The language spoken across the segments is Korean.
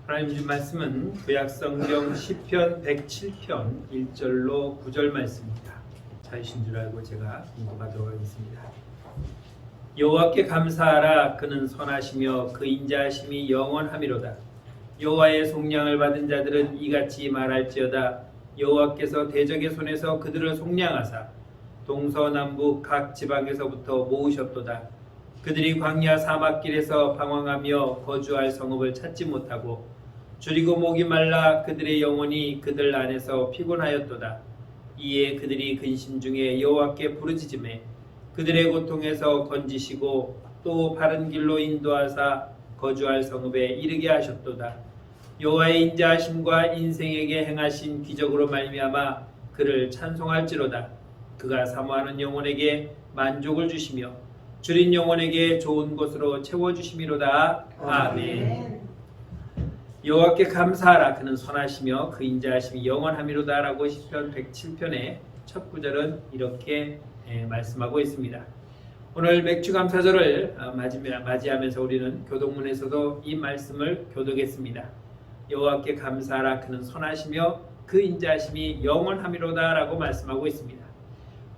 하나님 주신 말씀은 구약성경 시편 107편 1절로 9절 말씀입니다. 자유신 줄 알고 제가 공부하도록 하겠습니다. 여호와께 감사하라. 그는 선하시며 그 인자하심이 영원하미로다. 여호와의 속량을 받은 자들은 이같이 말할지어다. 여호와께서 대적의 손에서 그들을 속량하사 동서남북 각 지방에서부터 모으셨도다. 그들이 광야 사막길에서 방황하며 거주할 성읍을 찾지 못하고 줄이고 목이 말라 그들의 영혼이 그들 안에서 피곤하였도다. 이에 그들이 근심 중에 여호와께 부르짖으매 그들의 고통에서 건지시고 또 바른 길로 인도하사 거주할 성읍에 이르게 하셨도다. 여호와의 인자하심과 인생에게 행하신 기적으로 말미암아 그를 찬송할지로다. 그가 사모하는 영혼에게 만족을 주시며 줄인 영혼에게 좋은 곳으로 채워주심이로다. 아멘. 여호와께 감사하라. 그는 선하시며 그 인자하심이 영원하미로다 라고 시편 107편의 첫 구절은 이렇게 말씀하고 있습니다. 오늘 맥주감사절을 맞이하면서 우리는 교독문에서도 이 말씀을 교독했습니다. 여호와께 감사하라. 그는 선하시며 그 인자하심이 영원하미로다 라고 말씀하고 있습니다.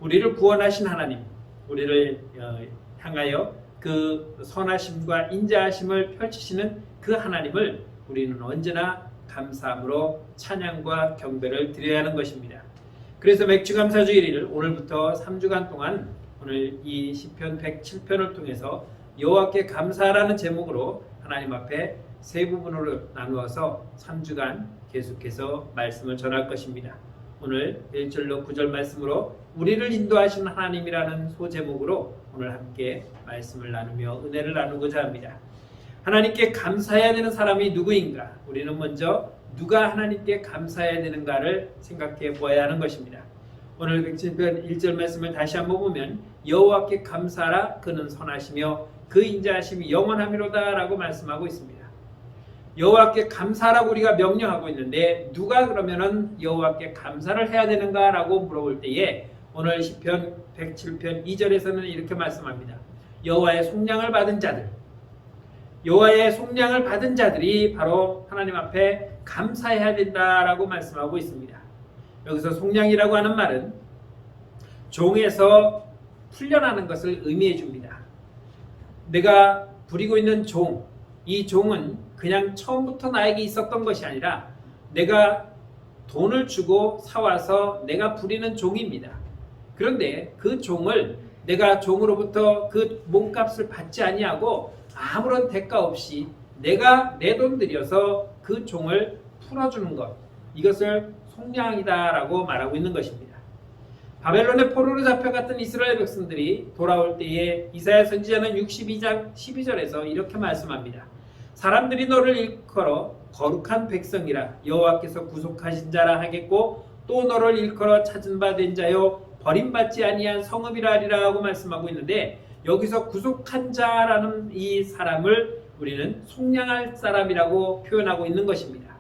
우리를 구원하신 하나님, 우리를 향하여 그 선하심과 인자하심을 펼치시는 그 하나님을 우리는 언제나 감사함으로 찬양과 경배를 드려야 하는 것입니다. 그래서 맥주감사주일을 오늘부터 3주간 동안 오늘 이 시편 107편을 통해서 여호와께 감사하라는 제목으로 하나님 앞에 세 부분으로 나누어서 3주간 계속해서 말씀을 전할 것입니다. 오늘 1절로 9절 말씀으로 우리를 인도하시는 하나님이라는 소제목으로 오늘 함께 말씀을 나누며 은혜를 나누고자 합니다. 하나님께 감사해야 되는 사람이 누구인가? 우리는 먼저 누가 하나님께 감사해야 되는가를 생각해 보아야 하는 것입니다. 오늘 107편 1절 말씀을 다시 한번 보면 여호와께 감사하라. 그는 선하시며 그 인자하심이 영원하미로다 라고 말씀하고 있습니다. 여호와께 감사하라고 우리가 명령하고 있는데 누가 그러면은 여호와께 감사를 해야 되는가 라고 물어볼 때에 오늘 시편 107편 2절에서는 이렇게 말씀합니다. 여호와의 속량을 받은 자들, 여호와의 속량을 받은 자들이 바로 하나님 앞에 감사해야 된다라고 말씀하고 있습니다. 여기서 속량이라고 하는 말은 종에서 풀려나는 것을 의미해 줍니다. 내가 부리고 있는 종, 이 종은 그냥 처음부터 나에게 있었던 것이 아니라 내가 돈을 주고 사와서 내가 부리는 종입니다. 그런데 그 종을 내가 종으로부터 그 몸값을 받지 아니하고 아무런 대가 없이 내가 내 돈 들여서 그 종을 풀어주는 것, 이것을 속량이다라고 말하고 있는 것입니다. 바벨론의 포로로 잡혀갔던 이스라엘 백성들이 돌아올 때에 이사야 선지자는 62장 12절에서 이렇게 말씀합니다. 사람들이 너를 일컬어 거룩한 백성이라 여호와께서 구속하신 자라 하겠고 또 너를 일컬어 찾은 바 된 자요 버림받지 아니한 성읍이라 하리라 하고 말씀하고 있는데 여기서 구속한 자라는 이 사람을 우리는 속량할 사람이라고 표현하고 있는 것입니다.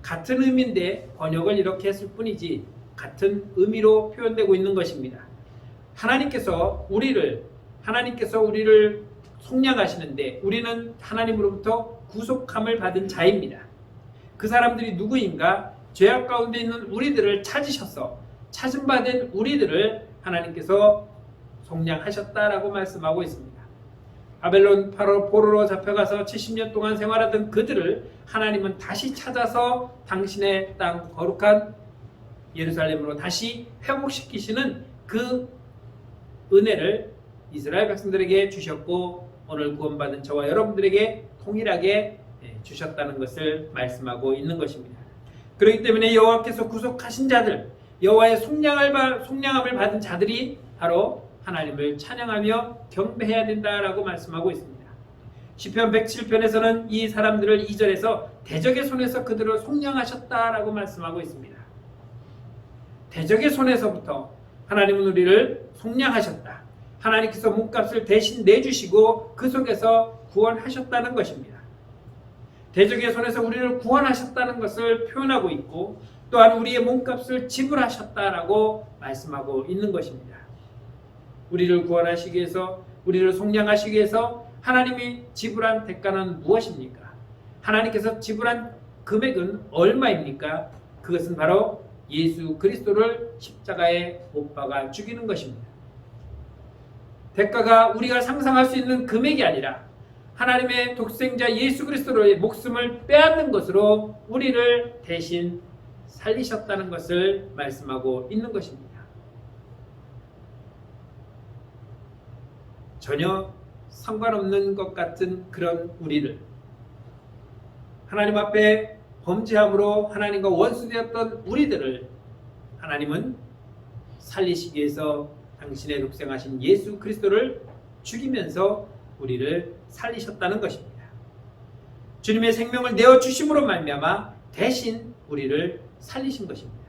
같은 의미인데 번역을 이렇게 했을 뿐이지 같은 의미로 표현되고 있는 것입니다. 하나님께서 우리를 속량하시는데 우리는 하나님으로부터 구속함을 받은 자입니다. 그 사람들이 누구인가? 죄악 가운데 있는 우리들을 찾으셔서 찾은 바 된 우리들을 하나님께서 속량하셨다라고 말씀하고 있습니다. 바벨론 포로로 잡혀가서 70년 동안 생활하던 그들을 하나님은 다시 찾아서 당신의 땅 거룩한 예루살렘으로 다시 회복시키시는 그 은혜를 이스라엘 백성들에게 주셨고 오늘 구원받은 저와 여러분들에게 통일하게 주셨다는 것을 말씀하고 있는 것입니다. 그렇기 때문에 여호와께서 구속하신 자들, 여호와의 속량함을 받은 자들이 바로 하나님을 찬양하며 경배해야 된다라고 말씀하고 있습니다. 시편 107편에서는 이 사람들을 2절에서 대적의 손에서 그들을 속량하셨다라고 말씀하고 있습니다. 대적의 손에서부터 하나님은 우리를 속량하셨다. 하나님께서 몸값을 대신 내주시고 그 속에서 구원하셨다는 것입니다. 대적의 손에서 우리를 구원하셨다는 것을 표현하고 있고 또한 우리의 몸값을 지불하셨다라고 말씀하고 있는 것입니다. 우리를 구원하시기 위해서, 우리를 속량하시기 위해서 하나님이 지불한 대가는 무엇입니까? 하나님께서 지불한 금액은 얼마입니까? 그것은 바로 예수 그리스도를 십자가에 못 박아 죽이는 것입니다. 대가가 우리가 상상할 수 있는 금액이 아니라 하나님의 독생자 예수 그리스도의 목숨을 빼앗는 것으로 우리를 대신 살리셨다는 것을 말씀하고 있는 것입니다. 전혀 상관없는 것 같은 그런 우리를 하나님 앞에 범죄함으로 하나님과 원수되었던 우리들을 하나님은 살리시기 위해서 당신의 독생하신 예수 그리스도를 죽이면서 우리를 살리셨다는 것입니다. 주님의 생명을 내어주심으로 말미암아 대신 우리를 살리신 것입니다.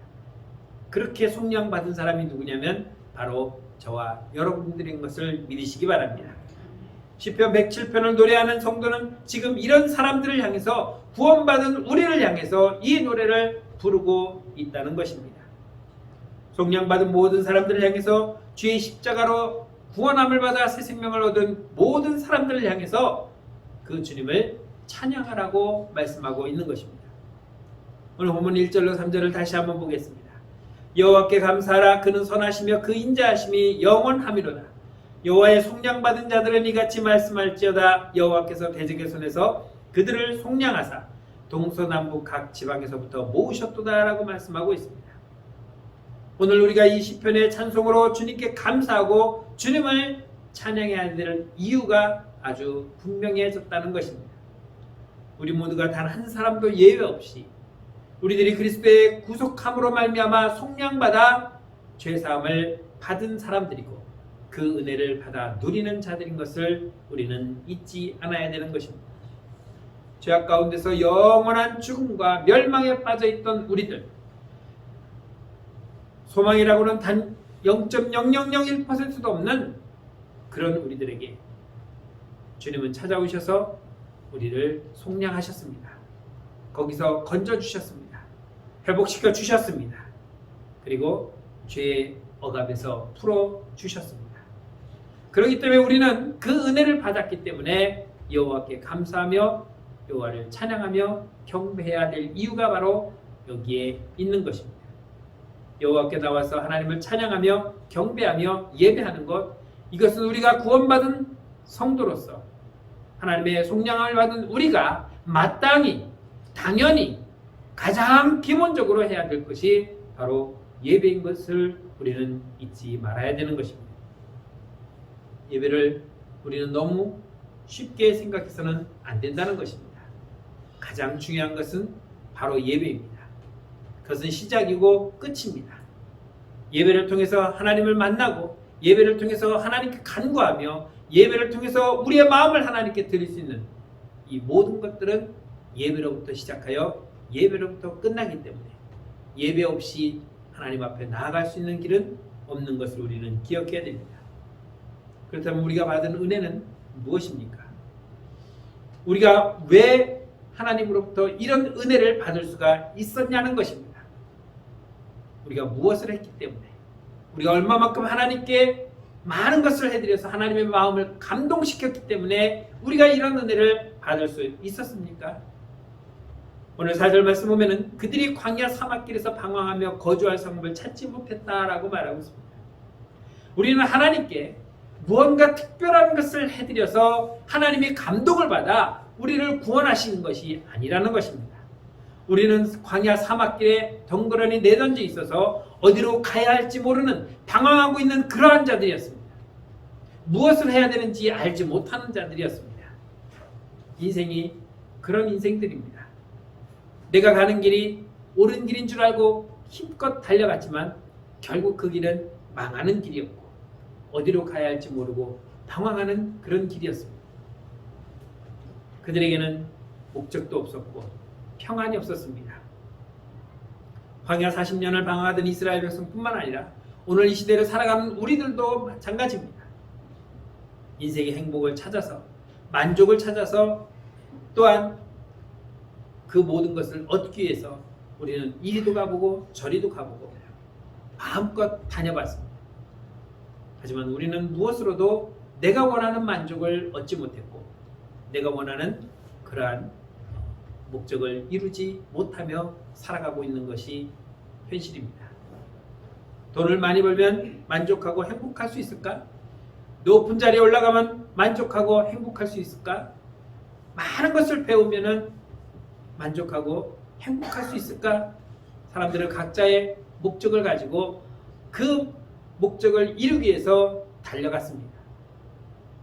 그렇게 속량받은 사람이 누구냐면 바로 저와 여러분들인 것을 믿으시기 바랍니다. 시편 107편을 노래하는 성도는 지금 이런 사람들을 향해서 구원받은 우리를 향해서 이 노래를 부르고 있다는 것입니다. 속량받은 모든 사람들을 향해서 주의 십자가로 구원함을 받아 새 생명을 얻은 모든 사람들을 향해서 그 주님을 찬양하라고 말씀하고 있는 것입니다. 오늘 본문 1절로 3절을 다시 한번 보겠습니다. 여호와께 감사하라. 그는 선하시며 그 인자하심이 영원하미로다. 여호와의 속량받은 자들은 이같이 말씀할지어다. 여호와께서 대적의 손에서 그들을 속량하사 동서남북 각 지방에서부터 모으셨도다 라고 말씀하고 있습니다. 오늘 우리가 이 시편의 찬송으로 주님께 감사하고 주님을 찬양해야 될 이유가 아주 분명해졌다는 것입니다. 우리 모두가 단 한 사람도 예외 없이 우리들이 그리스도의 구속함으로 말미암아 속량받아 죄사함을 받은 사람들이고 그 은혜를 받아 누리는 자들인 것을 우리는 잊지 않아야 되는 것입니다. 죄악 가운데서 영원한 죽음과 멸망에 빠져있던 우리들, 소망이라고는 단 0.0001%도 없는 그런 우리들에게 주님은 찾아오셔서 우리를 속량하셨습니다. 거기서 건져주셨습니다. 회복시켜 주셨습니다. 그리고 죄의 억압에서 풀어주셨습니다. 그렇기 때문에 우리는 그 은혜를 받았기 때문에 여호와께 감사하며 여호와를 찬양하며 경배해야 될 이유가 바로 여기에 있는 것입니다. 여호와께 나와서 하나님을 찬양하며 경배하며 예배하는 것, 이것은 우리가 구원받은 성도로서 하나님의 속량을 받은 우리가 마땅히 당연히 가장 기본적으로 해야 될 것이 바로 예배인 것을 우리는 잊지 말아야 되는 것입니다. 예배를 우리는 너무 쉽게 생각해서는 안 된다는 것입니다. 가장 중요한 것은 바로 예배입니다. 그것은 시작이고 끝입니다. 예배를 통해서 하나님을 만나고 예배를 통해서 하나님께 간구하며 예배를 통해서 우리의 마음을 하나님께 드릴 수 있는 이 모든 것들은 예배로부터 시작하여 예배로부터 끝나기 때문에 예배 없이 하나님 앞에 나아갈 수 있는 길은 없는 것을 우리는 기억해야 됩니다. 그렇다면 우리가 받은 은혜는 무엇입니까? 우리가 왜 하나님으로부터 이런 은혜를 받을 수가 있었냐는 것입니다. 우리가 무엇을 했기 때문에, 우리가 얼마만큼 하나님께 많은 것을 해드려서 하나님의 마음을 감동시켰기 때문에 우리가 이런 은혜를 받을 수 있었습니까? 오늘 4절 말씀 보면은 그들이 광야 사막길에서 방황하며 거주할 성읍을 찾지 못했다라고 말하고 있습니다. 우리는 하나님께 무언가 특별한 것을 해드려서 하나님이 감동을 받아 우리를 구원하시는 것이 아니라는 것입니다. 우리는 광야 사막길에 덩그러니 내던져 있어서 어디로 가야 할지 모르는 방황하고 있는 그러한 자들이었습니다. 무엇을 해야 되는지 알지 못하는 자들이었습니다. 인생이 그런 인생들입니다. 내가 가는 길이 옳은 길인 줄 알고 힘껏 달려갔지만 결국 그 길은 망하는 길이었고 어디로 가야 할지 모르고 방황하는 그런 길이었습니다. 그들에게는 목적도 없었고 평안이 없었습니다. 광야 40년을 방황하던 이스라엘 백성뿐만 아니라 오늘 이 시대를 살아가는 우리들도 마찬가지입니다. 인생의 행복을 찾아서 만족을 찾아서 또한 그 모든 것을 얻기 위해서 우리는 이리도 가보고 저리도 가보고 마음껏 다녀봤습니다. 하지만 우리는 무엇으로도 내가 원하는 만족을 얻지 못했고 내가 원하는 그러한 목적을 이루지 못하며 살아가고 있는 것이 현실입니다. 돈을 많이 벌면 만족하고 행복할 수 있을까? 높은 자리에 올라가면 만족하고 행복할 수 있을까? 많은 것을 배우면 만족하고 행복할 수 있을까? 사람들은 각자의 목적을 가지고 그 목적을 이루기 위해서 달려갔습니다.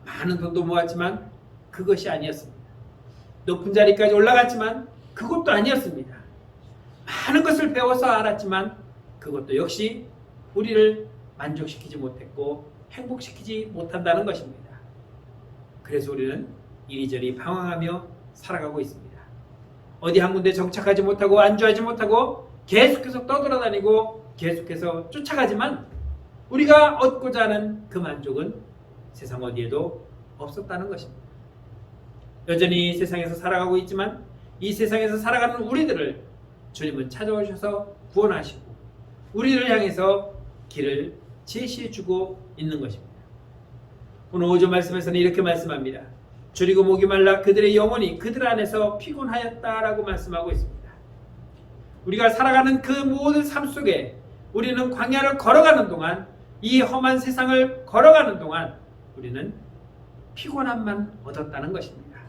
많은 돈도 모았지만 그것이 아니었습니다. 높은 자리까지 올라갔지만 그것도 아니었습니다. 많은 것을 배워서 알았지만 그것도 역시 우리를 만족시키지 못했고 행복시키지 못한다는 것입니다. 그래서 우리는 이리저리 방황하며 살아가고 있습니다. 어디 한 군데 정착하지 못하고 안주하지 못하고 계속해서 떠돌아다니고 계속해서 쫓아가지만 우리가 얻고자 하는 그 만족은 세상 어디에도 없었다는 것입니다. 여전히 세상에서 살아가고 있지만 이 세상에서 살아가는 우리들을 주님은 찾아오셔서 구원하시고 우리를 향해서 길을 제시해주고 있는 것입니다. 오늘 5절 말씀에서는 이렇게 말씀합니다. 줄이고 목이 말라 그들의 영혼이 그들 안에서 피곤하였다라고 말씀하고 있습니다. 우리가 살아가는 그 모든 삶 속에 우리는 광야를 걸어가는 동안 이 험한 세상을 걸어가는 동안 우리는 피곤함만 얻었다는 것입니다.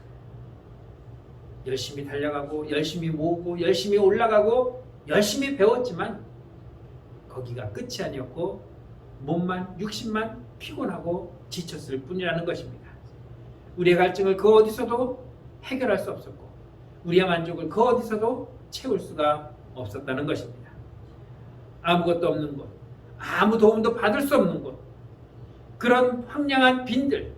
열심히 달려가고 열심히 모으고 열심히 올라가고 열심히 배웠지만 거기가 끝이 아니었고 몸만 육신만 피곤하고 지쳤을 뿐이라는 것입니다. 우리의 갈증을 그 어디서도 해결할 수 없었고 우리의 만족을 그 어디서도 채울 수가 없었다는 것입니다. 아무것도 없는 곳, 아무 도움도 받을 수 없는 곳, 그런 황량한 빈들,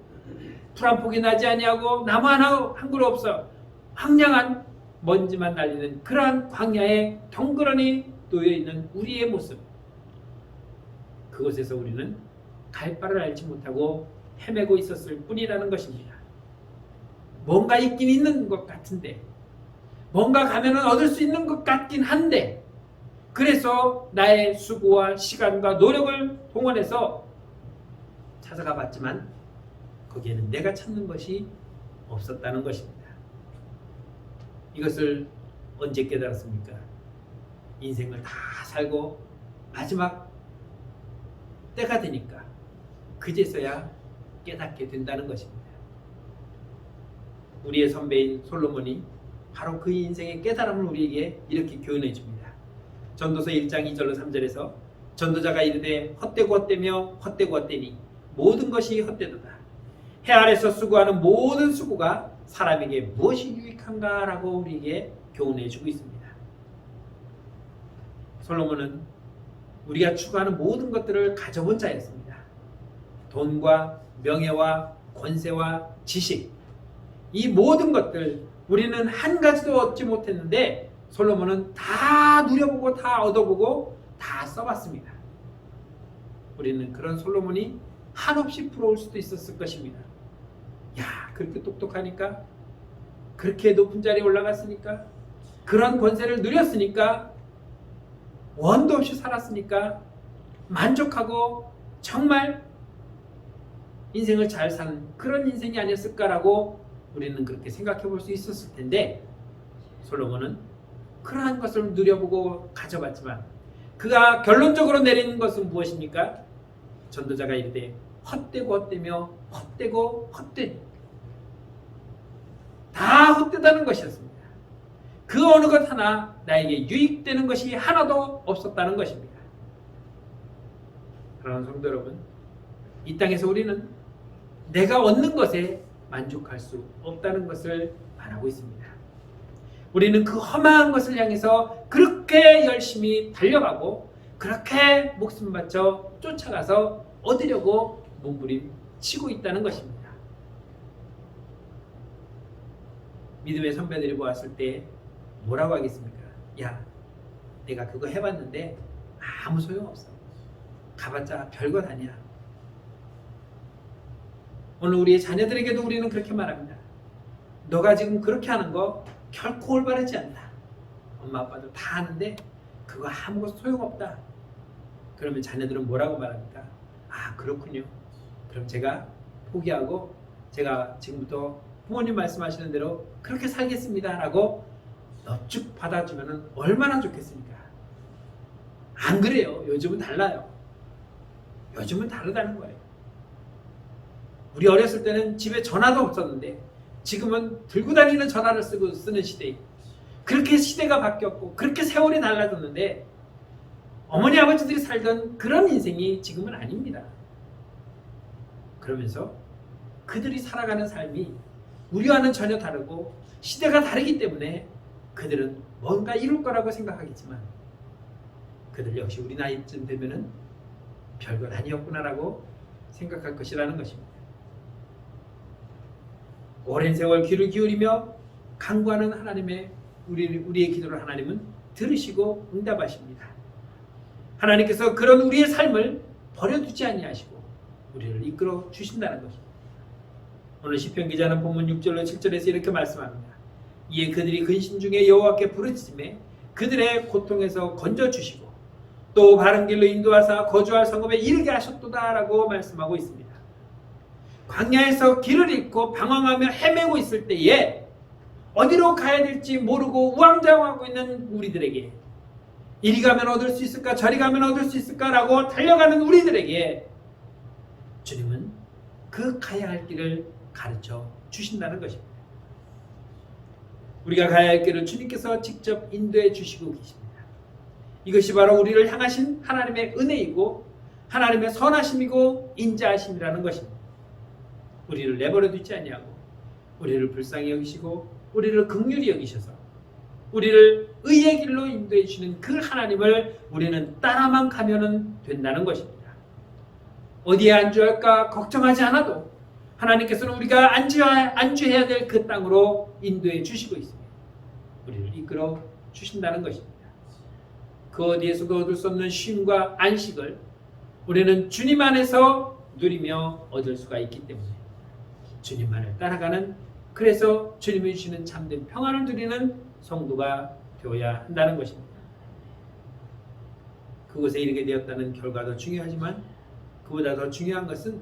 풀 한 폭이 나지 아니하고 나무 하나 한 그루 없어 황량한 먼지만 날리는 그러한 광야에 덩그러니 놓여있는 우리의 모습, 그곳에서 우리는 갈 바를 알지 못하고 헤매고 있었을 뿐이라는 것입니다. 뭔가 있긴 있는 것 같은데 뭔가 가면은 얻을 수 있는 것 같긴 한데 그래서 나의 수고와 시간과 노력을 동원해서 찾아가 봤지만 거기에는 내가 찾는 것이 없었다는 것입니다. 이것을 언제 깨달았습니까? 인생을 다 살고 마지막 때가 되니까 그제서야 깨닫게 된다는 것입니다. 우리의 선배인 솔로몬이 바로 그 인생의 깨달음을 우리에게 이렇게 교훈해 줍니다. 전도서 1장 2절로 3절에서 전도자가 이르되 헛되고 헛되며 헛되고 헛되니 모든 것이 헛되도다. 해 아래서 수고하는 모든 수고가 사람에게 무엇이 유익한가 라고 우리에게 교훈해 주고 있습니다. 솔로몬은 우리가 추구하는 모든 것들을 가져본 자였습니다. 돈과 명예와 권세와 지식, 이 모든 것들 우리는 한 가지도 얻지 못했는데 솔로몬은 다 누려보고 다 얻어보고 다 써봤습니다. 우리는 그런 솔로몬이 한없이 부러울 수도 있었을 것입니다. 야, 그렇게 똑똑하니까, 그렇게 높은 자리에 올라갔으니까, 그런 권세를 누렸으니까, 원도 없이 살았으니까 만족하고 정말 인생을 잘 사는 그런 인생이 아니었을까라고 우리는 그렇게 생각해 볼 수 있었을 텐데 솔로몬은 그러한 것을 누려보고 가져봤지만 그가 결론적으로 내리는 것은 무엇입니까? 전도자가 이르되 헛되고 헛되며 헛되고 헛되니 다 헛되다는 것이었습니다. 그 어느 것 하나 나에게 유익되는 것이 하나도 없었다는 것입니다. 사랑하는 성도 여러분, 이 땅에서 우리는 내가 얻는 것에 만족할 수 없다는 것을 말하고 있습니다. 우리는 그 험한 것을 향해서 그렇게 열심히 달려가고 그렇게 목숨 바쳐 쫓아가서 얻으려고 몸부림치고 있다는 것입니다. 믿음의 선배들이 보았을 때 뭐라고 하겠습니까? 야, 내가 그거 해봤는데 아무 소용없어. 가봤자 별것 아니야. 오늘 우리의 자녀들에게도 우리는 그렇게 말합니다. 너가 지금 그렇게 하는 거 결코 올바르지 않다. 엄마 아빠도 다 아는데 그거 아무것도 소용없다. 그러면 자녀들은 뭐라고 말합니까? 아, 그렇군요. 그럼 제가 포기하고 제가 지금부터 부모님 말씀하시는 대로 그렇게 살겠습니다 라고 넙죽 받아주면 얼마나 좋겠습니까? 안 그래요. 요즘은 달라요. 요즘은 다르다는 거예요. 우리 어렸을 때는 집에 전화도 없었는데 지금은 들고 다니는 전화를 쓰는 시대이고, 그렇게 시대가 바뀌었고 그렇게 세월이 달라졌는데 어머니 아버지들이 살던 그런 인생이 지금은 아닙니다. 그러면서 그들이 살아가는 삶이 우리와는 전혀 다르고 시대가 다르기 때문에 그들은 뭔가 이룰 거라고 생각하겠지만 그들 역시 우리 나이쯤 되면은 별것 아니었구나라고 생각할 것이라는 것입니다. 오랜 세월 귀를 기울이며 간구하는 하나님의 우리의 기도를 하나님은 들으시고 응답하십니다. 하나님께서 그런 우리의 삶을 버려두지 아니하시고 우리를 이끌어 주신다는 것입니다. 오늘 시편 기자는 본문 6절로 7절에서 이렇게 말씀합니다. 이에 그들이 근심 중에 여호와께 부르짖음에 그들의 고통에서 건져주시고 또 바른 길로 인도하사 거주할 성읍에 이르게 하셨도다 라고 말씀하고 있습니다. 광야에서 길을 잃고 방황하며 헤매고 있을 때에 어디로 가야 될지 모르고 우왕좌왕하고 있는 우리들에게 이리 가면 얻을 수 있을까 저리 가면 얻을 수 있을까라고 달려가는 우리들에게 주님은 그 가야 할 길을 가르쳐 주신다는 것입니다. 우리가 가야 할 길을 주님께서 직접 인도해 주시고 계십니다. 이것이 바로 우리를 향하신 하나님의 은혜이고 하나님의 선하심이고 인자하심이라는 것입니다. 우리를 내버려 두지 아니하고 우리를 불쌍히 여기시고 우리를 긍휼히 여기셔서 우리를 의의 길로 인도해 주시는 그 하나님을 우리는 따라만 가면 된다는 것입니다. 어디에 안주할까 걱정하지 않아도 하나님께서는 우리가 안주해야 될 그 땅으로 인도해 주시고 있습니다. 우리를 이끌어 주신다는 것입니다. 그 어디에서도 얻을 수 없는 쉼과 안식을 우리는 주님 안에서 누리며 얻을 수가 있기 때문에 주님만을 따라가는, 그래서 주님이 주시는 참된 평안을 누리는 성도가 되어야 한다는 것입니다. 그곳에 이르게 되었다는 결과도 중요하지만 그보다 더 중요한 것은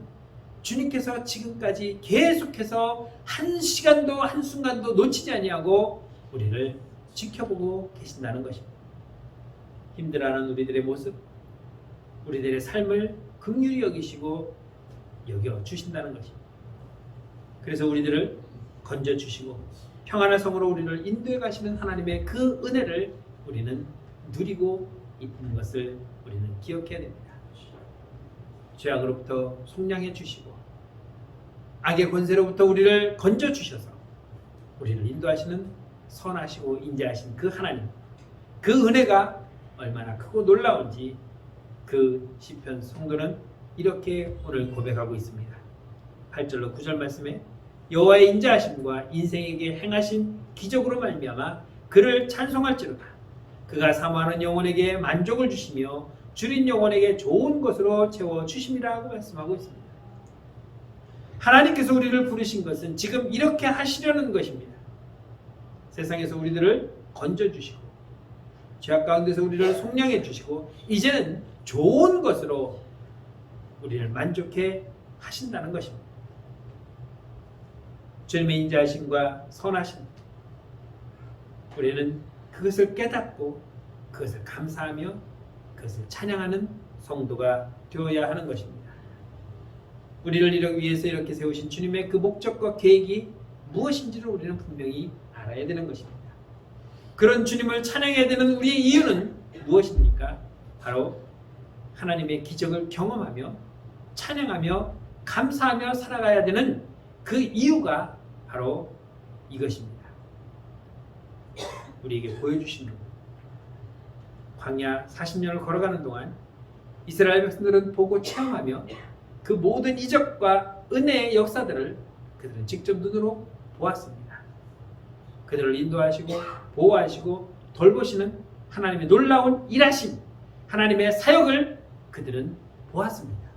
주님께서 지금까지 계속해서 한 시간도 한순간도 놓치지 아니하고 우리를 지켜보고 계신다는 것입니다. 힘들어하는 우리들의 모습, 우리들의 삶을 긍휼히 여기시고 여겨주신다는 것입니다. 그래서 우리들을 건져주시고 평안의 성으로 우리를 인도해 가시는 하나님의 그 은혜를 우리는 누리고 있는 것을 우리는 기억해야 됩니다. 죄악으로부터 속량해 주시고 악의 권세로부터 우리를 건져주셔서 우리를 인도하시는 선하시고 인자하신 그 하나님, 그 은혜가 얼마나 크고 놀라운지 그 시편 성도는 이렇게 오늘 고백하고 있습니다. 8절로 9절 말씀에 여호와의 인자하심과 인생에게 행하신 기적으로 말미암아 그를 찬송할지로다. 그가 사모하는 영혼에게 만족을 주시며 줄인 영혼에게 좋은 것으로 채워주심이라고 말씀하고 있습니다. 하나님께서 우리를 부르신 것은 지금 이렇게 하시려는 것입니다. 세상에서 우리들을 건져주시고 죄악 가운데서 우리를 속량해 주시고 이제는 좋은 것으로 우리를 만족해 하신다는 것입니다. 주님의 인자하심과 선하심, 우리는 그것을 깨닫고 그것을 감사하며 그것을 찬양하는 성도가 되어야 하는 것입니다. 우리를 위해서 이렇게 세우신 주님의 그 목적과 계획이 무엇인지를 우리는 분명히 알아야 되는 것입니다. 그런 주님을 찬양해야 되는 우리의 이유는 무엇입니까? 바로 하나님의 기적을 경험하며 찬양하며 감사하며 살아가야 되는 그 이유가 바로 이것입니다. 우리에게 보여주신 것. 광야 40년을 걸어가는 동안 이스라엘 백성들은 보고 체험하며 그 모든 이적과 은혜의 역사들을 그들은 직접 눈으로 보았습니다. 그들을 인도하시고 보호하시고 돌보시는 하나님의 놀라운 일하심, 하나님의 사역을 그들은 보았습니다.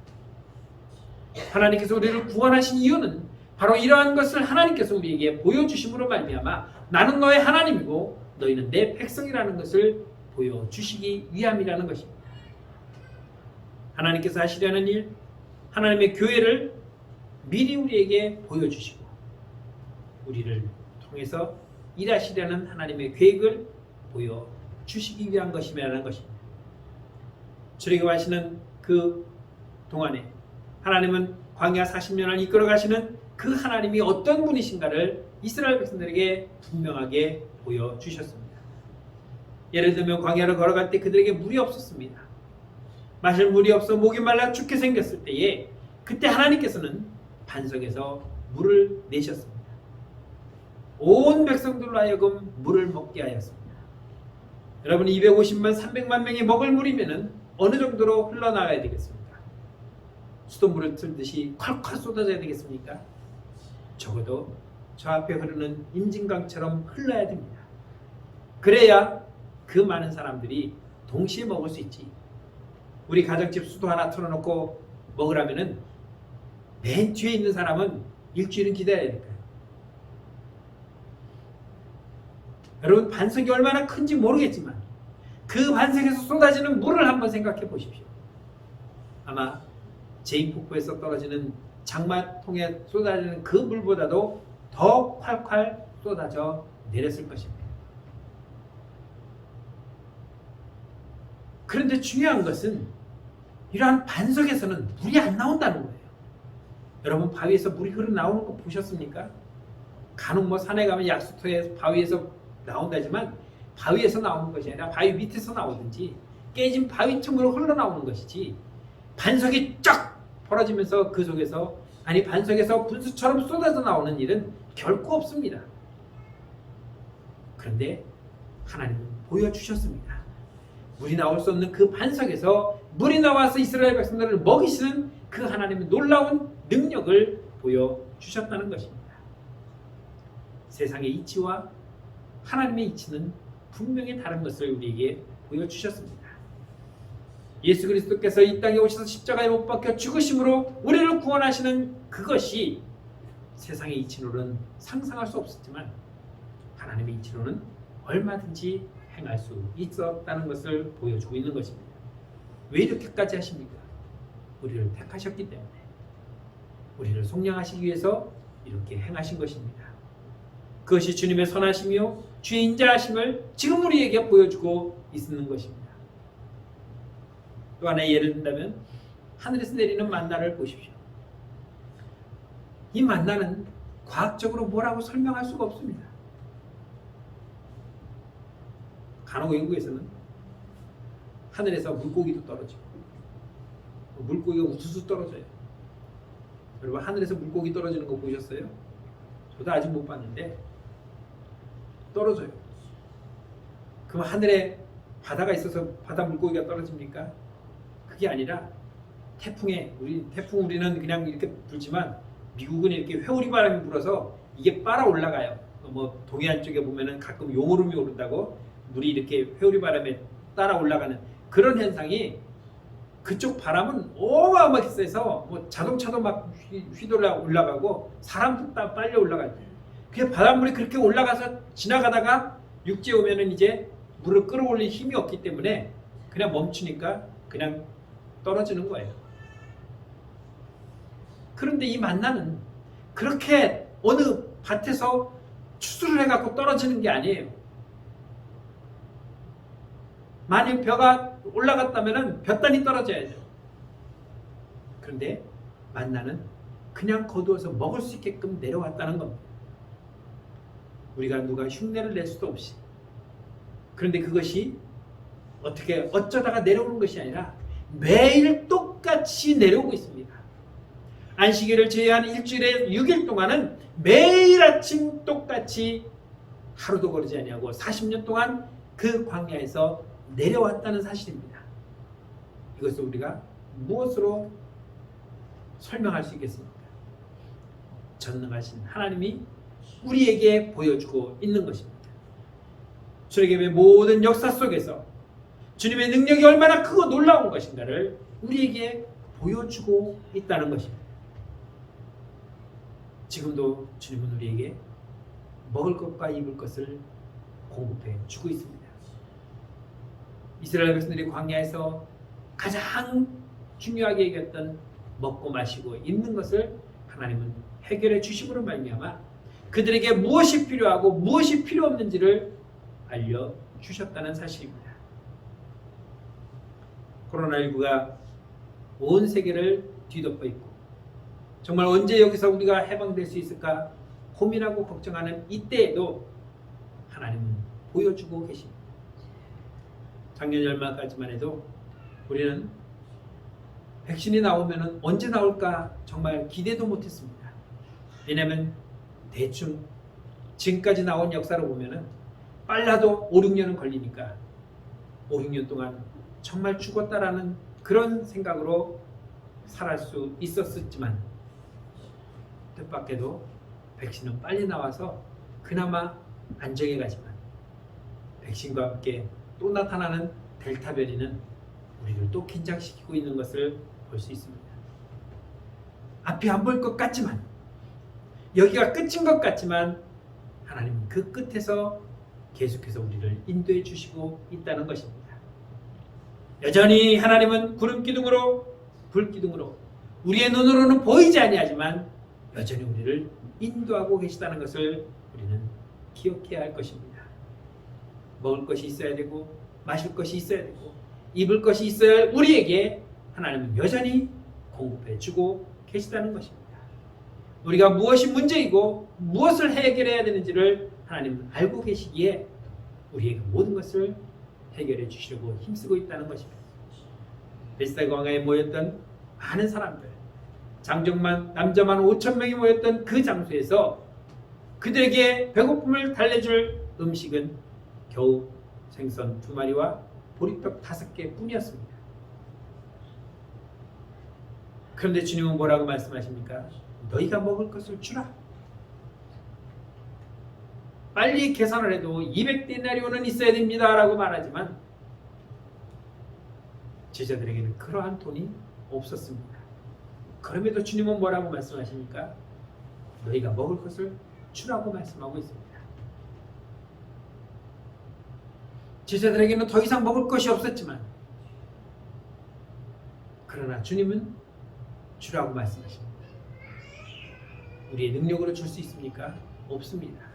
하나님께서 우리를 구원하신 이유는 바로 이러한 것을 하나님께서 우리에게 보여주심으로 말미암아 나는 너의 하나님이고 너희는 내 백성이라는 것을 보여주시기 위함이라는 것입니다. 하나님께서 하시려는 일, 하나님의 교회를 미리 우리에게 보여주시고 우리를 통해서 일하시려는 하나님의 계획을 보여주시기 위한 것이라는 것입니다. 출애굽하시는 그 동안에 하나님은 광야 40년을 이끌어 가시는 그 하나님이 어떤 분이신가를 이스라엘 백성들에게 분명하게 보여주셨습니다. 예를 들면 광야를 걸어갈 때 그들에게 물이 없었습니다. 마실 물이 없어 목이 말라 죽게 생겼을 때에 그때 하나님께서는 반석에서 물을 내셨습니다. 온 백성들로 하여금 물을 먹게 하였습니다. 여러분 250만 300만 명이 먹을 물이면 어느 정도로 흘러나가야 되겠습니까? 수돗물을 틀듯이 콸콸 쏟아져야 되겠습니까? 적어도 저 앞에 흐르는 임진강처럼 흘러야 됩니다. 그래야 그 많은 사람들이 동시에 먹을 수 있지. 우리 가정집 수도 하나 틀어놓고 먹으라면은 맨 뒤에 있는 사람은 일주일은 기다려야 될까요? 여러분 반석이 얼마나 큰지 모르겠지만 그 반석에서 쏟아지는 물을 한번 생각해 보십시오. 아마 제인폭포에서 떨어지는 장마통에 쏟아지는 그 물보다도 더 콸콸 쏟아져 내렸을 것입니다. 그런데 중요한 것은 이러한 반석에서는 물이 안 나온다는 거예요. 여러분 바위에서 물이 흘러나오는 거 보셨습니까? 간혹 뭐 산에 가면 약수터에 바위에서 나온다지만 바위에서 나오는 것이 아니라 바위 밑에서 나오든지 깨진 바위 틈으로 흘러나오는 것이지 반석이 쫙 벌어지면서 그 속에서 반석에서 분수처럼 쏟아져 나오는 일은 결코 없습니다. 그런데 하나님은 보여주셨습니다. 물이 나올 수 없는 그 반석에서 물이 나와서 이스라엘 백성들을 먹이시는 그 하나님의 놀라운 능력을 보여주셨다는 것입니다. 세상의 이치와 하나님의 이치는 분명히 다른 것을 우리에게 보여주셨습니다. 예수 그리스도께서 이 땅에 오셔서 십자가에 못 박혀 죽으심으로 우리를 구원하시는 그것이 세상의 이치로는 상상할 수 없었지만 하나님의 이치로는 얼마든지 행할 수 있었다는 것을 보여주고 있는 것입니다. 왜 이렇게까지 하십니까? 우리를 택하셨기 때문에 우리를 속량하시기 위해서 이렇게 행하신 것입니다. 그것이 주님의 선하심이요 주의 인자하심을 지금 우리에게 보여주고 있는 것입니다. 또 하나의 예를 든다면 하늘에서 내리는 만나를 보십시오. 이 만나는 과학적으로 뭐라고 설명할 수가 없습니다. 간혹 외국에서는 하늘에서 물고기도 떨어지고 물고기가 우수수 떨어져요. 여러분 하늘에서 물고기 떨어지는 거 보셨어요? 저도 아직 못 봤는데 떨어져요. 그럼 하늘에 바다가 있어서 바다 물고기가 떨어집니까? 그게 아니라 우리는 그냥 이렇게 불지만 미국은 이렇게 회오리 바람이 불어서 이게 빨아 올라가요. 뭐 동해안 쪽에 보면은 가끔 용오름이 오른다고 물이 이렇게 회오리 바람에 따라 올라가는 그런 현상이 그쪽 바람은 어마어마하게 세서 뭐 자동차도 막 휘돌아 올라가고 사람도 다 빨리 올라가요. 그 바닷물이 그렇게 올라가서 지나가다가 육지에 오면은 이제 물을 끌어올릴 힘이 없기 때문에 그냥 멈추니까 그냥 떨어지는 거예요. 그런데 이 만나는 그렇게 어느 밭에서 추수를 해갖고 떨어지는 게 아니에요. 만약 벼가 올라갔다면 몇 단이 떨어져야죠. 그런데 만나는 그냥 거두어서 먹을 수 있게끔 내려왔다는 겁니다. 우리가 누가 흉내를 낼 수도 없이. 그런데 그것이 어쩌다가 내려오는 것이 아니라 매일 똑같이 내려오고 있습니다. 안식일을 제외한 일주일에 6일 동안은 매일 아침 똑같이 하루도 거르지 아니하고 40년 동안 그 광야에서 내려왔다는 사실입니다. 이것을 우리가 무엇으로 설명할 수 있겠습니까? 전능하신 하나님이 우리에게 보여주고 있는 것입니다. 출애굽의 모든 역사 속에서 주님의 능력이 얼마나 크고 놀라운 것인가를 우리에게 보여주고 있다는 것입니다. 지금도 주님은 우리에게 먹을 것과 입을 것을 공급해 주고 있습니다. 이스라엘 백성들이 광야에서 가장 중요하게 여겼던 먹고 마시고 입는 것을 하나님은 해결해 주심으로 말미암아 그들에게 무엇이 필요하고 무엇이 필요 없는지를 알려주셨다는 사실입니다. 코로나19가 온 세계를 뒤덮고 있고 정말 언제 여기서 우리가 해방될 수 있을까 고민하고 걱정하는 이때에도 하나님은 보여주고 계십니다. 작년 연말까지만 해도 우리는 백신이 나오면 언제 나올까 정말 기대도 못했습니다. 왜냐하면 대충 지금까지 나온 역사로 보면 빨라도 5, 6년은 걸리니까 5, 6년 동안 정말 죽었다라는 그런 생각으로 살아갈 수 있었지만 뜻밖에도 백신은 빨리 나와서 그나마 안정해 가지만 백신과 함께 또 나타나는 델타 변이는 우리를 또 긴장시키고 있는 것을 볼 수 있습니다. 앞이 안 보일 것 같지만 여기가 끝인 것 같지만 하나님은 그 끝에서 계속해서 우리를 인도해 주시고 있다는 것입니다. 여전히 하나님은 구름 기둥으로 불 기둥으로 우리의 눈으로는 보이지 아니하지만 여전히 우리를 인도하고 계시다는 것을 우리는 기억해야 할 것입니다. 먹을 것이 있어야 되고 마실 것이 있어야 되고 입을 것이 있어야 할 우리에게 하나님은 여전히 공급해 주고 계시다는 것입니다. 우리가 무엇이 문제이고 무엇을 해결해야 되는지를 하나님은 알고 계시기에 우리에게 모든 것을 해결해 주시려고 힘쓰고 있다는 것입니다. 베스다 광야에 모였던 많은 사람들, 장정만 남자만 5,000명이 모였던 그 장소에서 그들에게 배고픔을 달래줄 음식은 겨우 생선 2마리와 보리떡 5개 뿐이었습니다. 그런데 주님은 뭐라고 말씀하십니까? 너희가 먹을 것을 주라. 빨리 계산을 해도 200데나리온은 있어야 됩니다 라고 말하지만 제자들에게는 그러한 돈이 없었습니다. 그럼에도 주님은 뭐라고 말씀하십니까? 너희가 먹을 것을 주라고 말씀하고 있습니다. 제자들에게는 더 이상 먹을 것이 없었지만 그러나 주님은 주라고 말씀하십니다. 우리의 능력으로 줄 수 있습니까? 없습니다.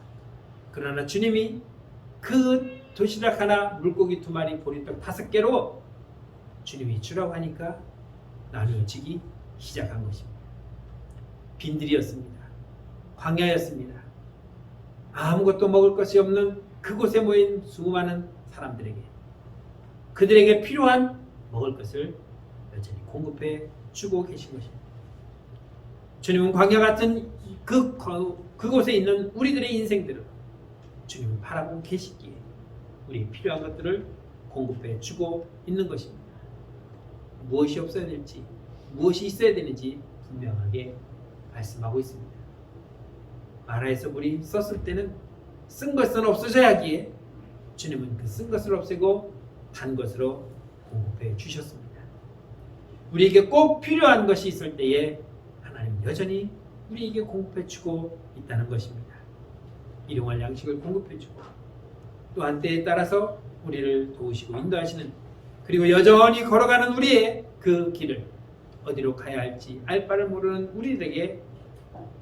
그러나 주님이 그 도시락 하나, 물고기 2마리, 보리떡 5개로 주님이 주라고 하니까 나누어지기 시작한 것입니다. 빈들이었습니다. 광야였습니다. 아무것도 먹을 것이 없는 그곳에 모인 수많은 사람들에게 그들에게 필요한 먹을 것을 여전히 공급해 주고 계신 것입니다. 주님은 광야 같은 그곳에 있는 우리들의 인생들을 주님은 바라보고 계시기에 우리 필요한 것들을 공급해 주고 있는 것입니다. 무엇이 없어야 될지 무엇이 있어야 되는지 분명하게 말씀하고 있습니다. 마라에서 물이 썼을 때는 쓴 것은 없어져야 하기에 주님은 그 쓴 것을 없애고 단 것으로 공급해 주셨습니다. 우리에게 꼭 필요한 것이 있을 때에 하나님 여전히 우리에게 공급해 주고 있다는 것입니다. 일용할 양식을 공급해 주고 또한 때에 따라서 우리를 도우시고 인도하시는 그리고 여전히 걸어가는 우리의 그 길을 어디로 가야 할지 알 바를 모르는 우리들에게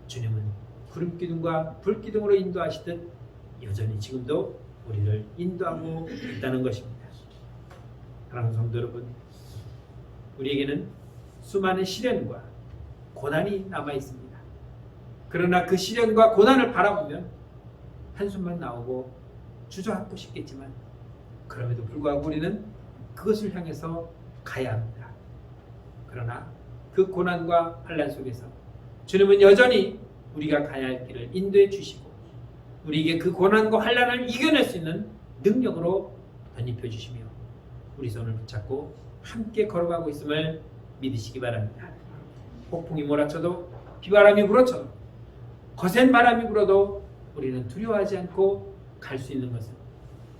주님은 구름 기둥과 불 기둥으로 인도하시듯 여전히 지금도 우리를 인도하고 있다는 것입니다. 사랑하는 성도 여러분, 우리에게는 수많은 시련과 고난이 남아 있습니다. 그러나 그 시련과 고난을 바라보면 한숨만 나오고 주저앉고 싶겠지만 그럼에도 불구하고 우리는 그것을 향해서 가야 합니다. 그러나 그 고난과 환난 속에서 주님은 여전히 우리가 가야 할 길을 인도해 주시고 우리에게 그 고난과 환난을 이겨낼 수 있는 능력으로 덧입혀 주시며 우리 손을 붙잡고 함께 걸어가고 있음을 믿으시기 바랍니다. 폭풍이 몰아쳐도 비바람이 불어쳐도 거센 바람이 불어도 우리는 두려워하지 않고 갈 수 있는 것은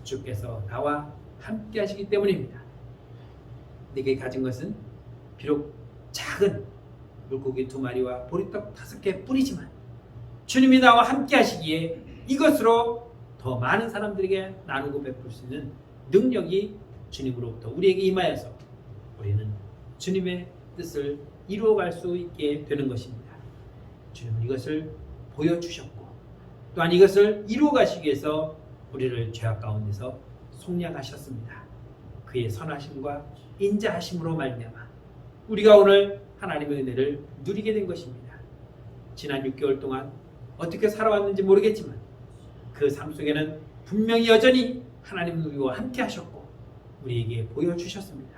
주께서 나와 함께 하시기 때문입니다. 내게 가진 것은 비록 작은 물고기 2마리와 보리떡 5개 뿐이지만 주님이 나와 함께 하시기에 이것으로 더 많은 사람들에게 나누고 베풀 수 있는 능력이 주님으로부터 우리에게 임하여서 우리는 주님의 뜻을 이루어갈 수 있게 되는 것입니다. 주님은 이것을 보여주셨고 또한 이것을 이루어 가시기 위해서 우리를 죄악 가운데서 속량하셨습니다. 그의 선하심과 인자하심으로 말미암아 우리가 오늘 하나님의 은혜를 누리게 된 것입니다. 지난 6개월 동안 어떻게 살아왔는지 모르겠지만 그 삶 속에는 분명히 여전히 하나님은 우리와 함께 하셨고 우리에게 보여주셨습니다.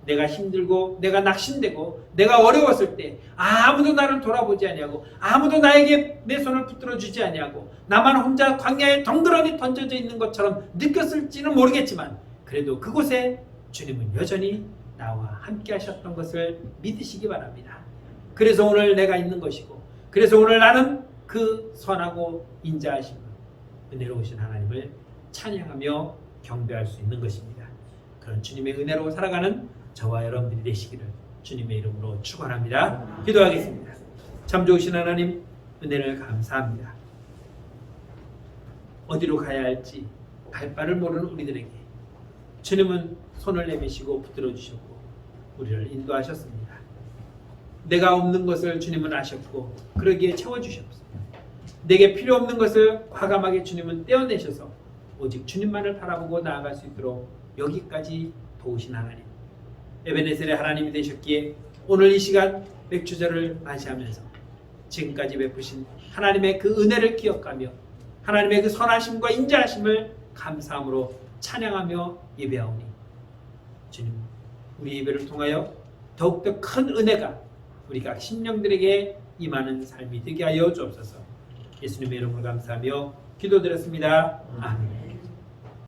내가 힘들고 내가 낙심되고 내가 어려웠을 때 아무도 나를 돌아보지 아니하고 아무도 나에게 내 손을 붙들어 주지 아니하고 나만 혼자 광야에 덩그러니 던져져 있는 것처럼 느꼈을지는 모르겠지만 그래도 그곳에 주님은 여전히 나와 함께 하셨던 것을 믿으시기 바랍니다. 그래서 오늘 내가 있는 것이고 그래서 오늘 나는 그 선하고 인자하심을 은혜로우신 하나님을 찬양하며 경배할 수 있는 것입니다. 그런 주님의 은혜로 살아가는 저와 여러분들이 되시기를 주님의 이름으로 축원합니다. 기도하겠습니다. 참 좋으신 하나님 은혜를 감사합니다. 어디로 가야 할지 갈 바를 모르는 우리들에게 주님은 손을 내미시고 붙들어 주셨고 우리를 인도하셨습니다. 내가 없는 것을 주님은 아셨고 그러기에 채워주셨습니다. 내게 필요 없는 것을 과감하게 주님은 떼어내셔서 오직 주님만을 바라보고 나아갈 수 있도록 여기까지 도우신 하나님, 에베네셀의 하나님이 되셨기에 오늘 이 시간 맥주절을 맞이하면서 지금까지 베푸신 하나님의 그 은혜를 기억하며 하나님의 그 선하심과 인자하심을 감사함으로 찬양하며 예배하오니 주님, 우리 예배를 통하여 더욱더 큰 은혜가 우리 각 심령들에게 임하는 삶이 되게 하여 주옵소서. 예수님의 이름으로 감사하며 기도드렸습니다. 아멘.